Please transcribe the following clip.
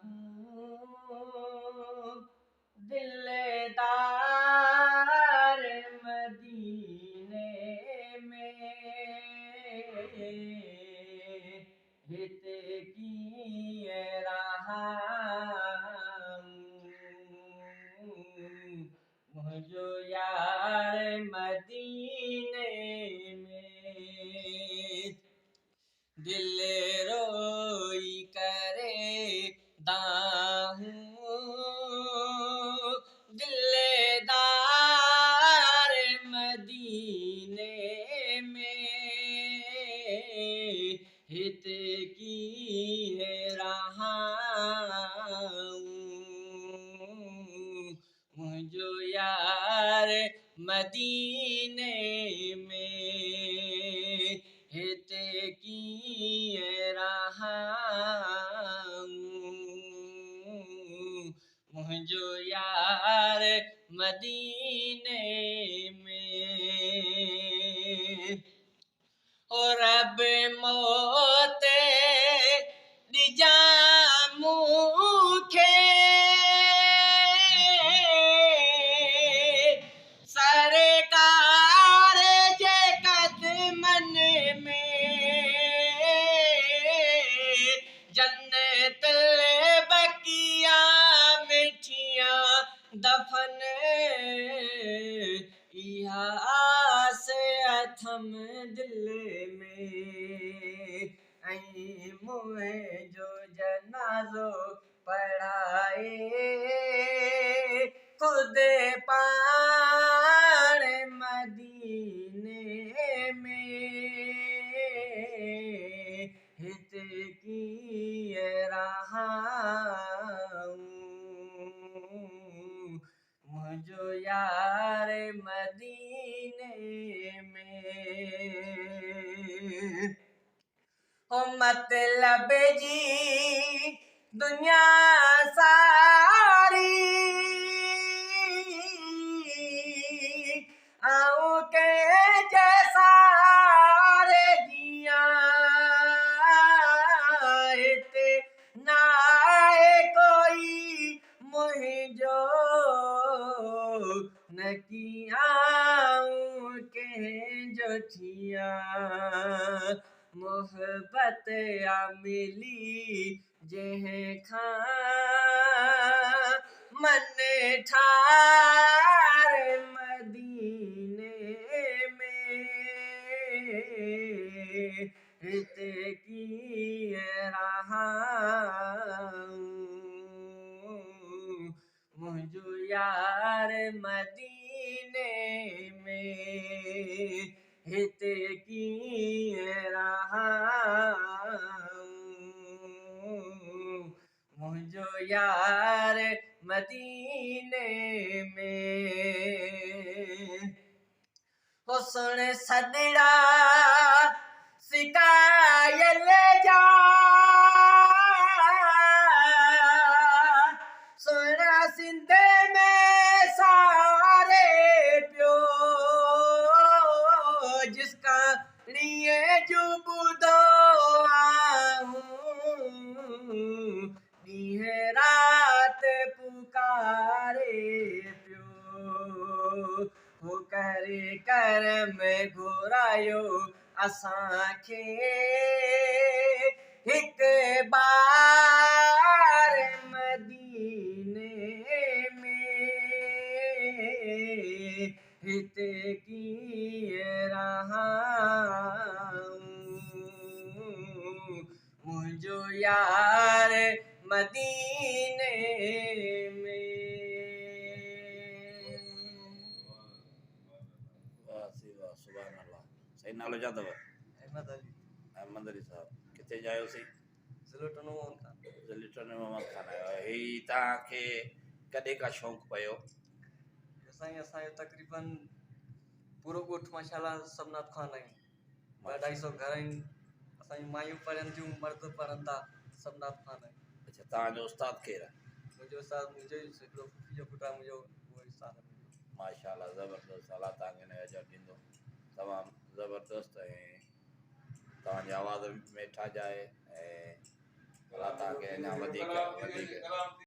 हूँ दिलदार मदीने में हित की रहा मुझो यार मदीने में दिल रोई करे दाहूं दिलदार मदीने में हित की है रहा मुझो यार मदीने में हित की रहा मुझो यार मदीने में और अब मोते दिजामू के सरकार के कदमन में जन्नत बकिया मिठिया दफन इहा आस अथम दिल में ऐं मुझो जनाज़ो पढ़ाए खुद पाण मदीने में हित की रहा मुझो यार मदीने में हो मतलब जी दुनिया सारी आऊं के जैसा रे जिया इतना कोई मुझो न कियाऊं के जो थिया मोहब्बत आ मिली जेह खां मन ठार मदीने में हित की रहा मुझो यार मदीने में हित की रहा मुझो यार मदीने में हो सुन सदड़ा सिकायल जा सुना सिंध में सारे प्यो जिसका लिए जुबुदो नीह रात पुकारे प्यो हो करे करम घुरायो असांखे हिक बार मदीने में हित की रहा मुझो यार मदीने में सुभान अल्लाह सही नालो छा अथव अहमद अली अहमद अली साहब किथे जायोसीं ज़िलोटनो ज़िलोटन मोहम्मद खान आयो ही तव्हांखे कॾहिं खां शौक़ु पियो असांजो तक़रीबन पूरो ॻोठ माशाल्लाह सभु नात ख़्वान आहिनि 250 घर आहिनि असांजी मायूं पढ़नि थियूं मर्द पढ़नि था सभु नात ख़्वान आहिनि अच्छा तव्हांजो उस्ताद केरु आहे मुंहिंजो उस्ताद मुंहिंजो ई हिकिड़ो फुफी जो पुटु आहे मुंहिंजो उहो उस्ताद आहे माशाल्लाह ज़बरदस्त अलाह तव्हांखे हिन अजर ॾींदो तमामु ज़बरदस्त ऐं तव्हांजी आवाज़ में ठाजाए ऐं अलाह तव्हांखे अञा वधीक